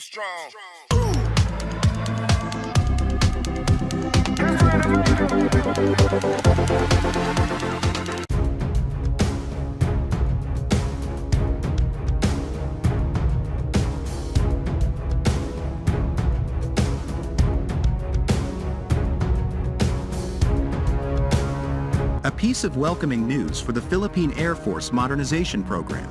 strong. A piece of welcoming news for the Philippine Air Force modernization program.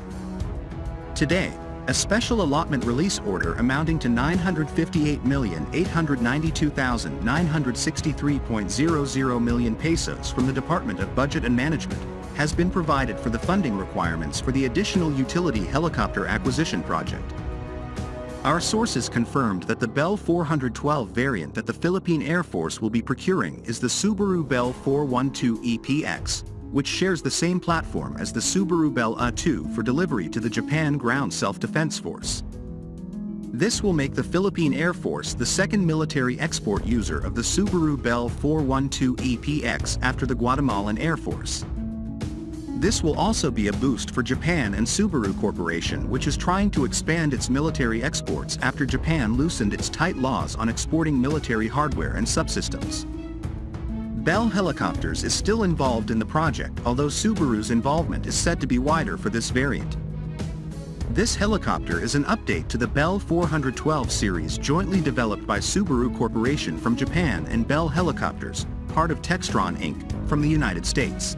Today, a special allotment release order amounting to 958,892,963.00 million pesos from the Department of Budget and Management has been provided for the funding requirements for the additional utility helicopter acquisition project. Our sources confirmed that the Bell 412 variant that the Philippine Air Force will be procuring is the Subaru Bell 412 EPX, which shares the same platform as the Subaru Bell A2 for delivery to the Japan Ground Self-Defense Force. This will make the Philippine Air Force the second military export user of the Subaru Bell 412 EPX after the Guatemalan Air Force. This will also be a boost for Japan and Subaru Corporation, which is trying to expand its military exports after Japan loosened its tight laws on exporting military hardware and subsystems. Bell Helicopters is still involved in the project, although Subaru's involvement is said to be wider for this variant. This helicopter is an update to the Bell 412 series jointly developed by Subaru Corporation from Japan and Bell Helicopters, part of Textron Inc., from the United States.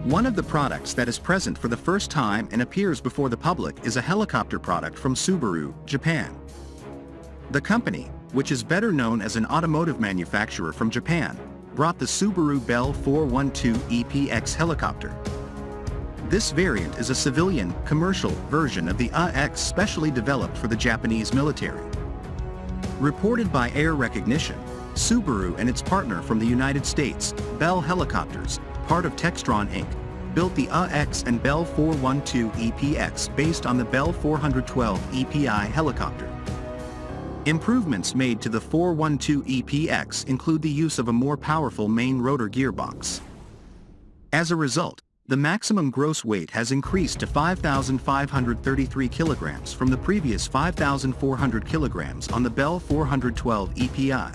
One of the products that is present for the first time and appears before the public is a helicopter product from Subaru, Japan. The company, which is better known as an automotive manufacturer from Japan, brought the Subaru Bell 412 EPX helicopter. This variant is a civilian, commercial version of the AX specially developed for the Japanese military. Reported by Air Recognition, Subaru and its partner from the United States, Bell Helicopters, part of Textron Inc., built the AX and Bell 412 EPX based on the Bell 412 EPI helicopter. Improvements made to the 412 EPX include the use of a more powerful main rotor gearbox. As a result, the maximum gross weight has increased to 5,533 kilograms from the previous 5,400 kilograms on the Bell 412 EPI.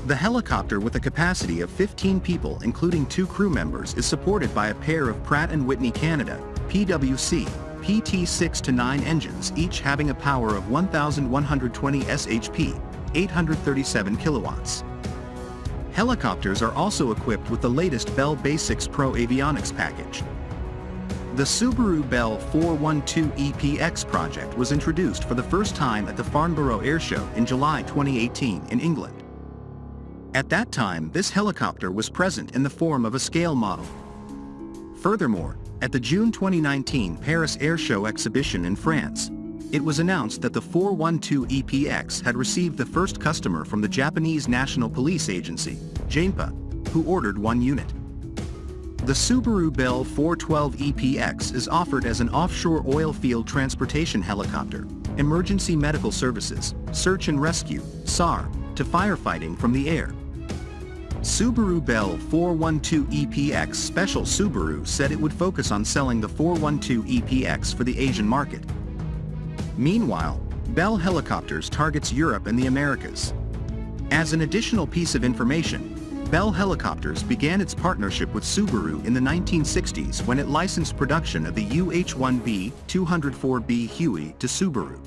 The helicopter, with a capacity of 15 people including 2 crew members, is supported by a pair of Pratt & Whitney Canada, PWC, PT6-9 engines, each having a power of 1,120 shp, 837 kilowatts. Helicopters are also equipped with the latest Bell Basics Pro avionics package. The Subaru Bell 412 EPX project was introduced for the first time at the Farnborough Air Show in July 2018 in England. At that time, this helicopter was present in the form of a scale model. Furthermore, at the June 2019 Paris Air Show exhibition in France, it was announced that the 412 EPX had received the first customer from the Japanese National Police Agency, JNPA, who ordered 1 unit. The Subaru Bell 412 EPX is offered as an offshore oil field transportation helicopter, emergency medical services, search and rescue, SAR, to firefighting from the air. Subaru Bell 412 EPX Special Subaru said it would focus on selling the 412 EPX for the Asian market. Meanwhile, Bell Helicopters targets Europe and the Americas. As an additional piece of information, Bell Helicopters began its partnership with Subaru in the 1960s when it licensed production of the UH-1B 204B Huey to Subaru.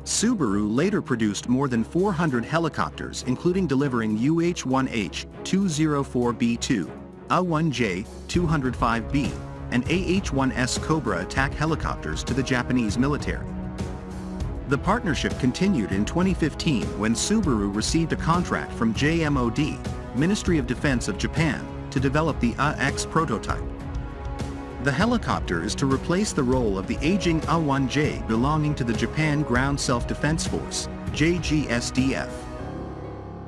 Subaru later produced more than 400 helicopters, including delivering UH-1H 204B2, A-1J 205B, and AH-1S Cobra attack helicopters to the Japanese military. The partnership continued in 2015 when Subaru received a contract from JMOD, Ministry of Defense of Japan, to develop the AX prototype. The helicopter is to replace the role of the aging A-1J belonging to the Japan Ground Self-Defense Force, JGSDF.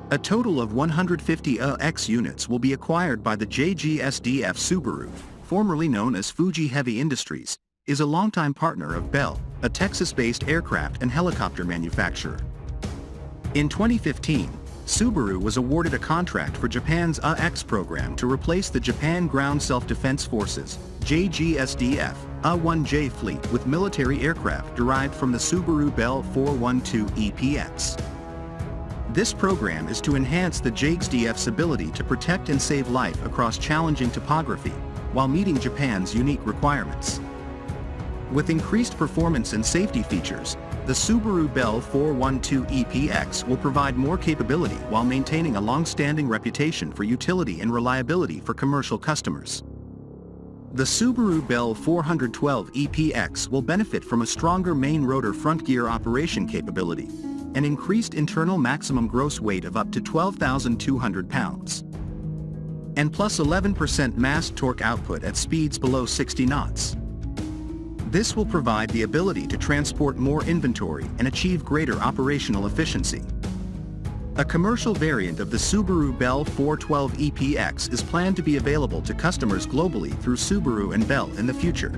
A total of 150 AX units will be acquired by the JGSDF. Subaru, formerly known as Fuji Heavy Industries, is a longtime partner of Bell, a Texas-based aircraft and helicopter manufacturer. In 2015, Subaru was awarded a contract for Japan's A-X program to replace the Japan Ground Self-Defense Forces JGSDF A-1J fleet with military aircraft derived from the Subaru Bell 412 EPX. This program is to enhance the JGSDF's ability to protect and save life across challenging topography, while meeting Japan's unique requirements. With increased performance and safety features, the Subaru Bell 412 EPX will provide more capability while maintaining a long-standing reputation for utility and reliability for commercial customers. The Subaru Bell 412 EPX will benefit from a stronger main rotor front gear operation capability, an increased internal maximum gross weight of up to 12,200 pounds, and plus 11% mass torque output at speeds below 60 knots. This will provide the ability to transport more inventory and achieve greater operational efficiency. A commercial variant of the Subaru Bell 412 EPX is planned to be available to customers globally through Subaru and Bell in the future.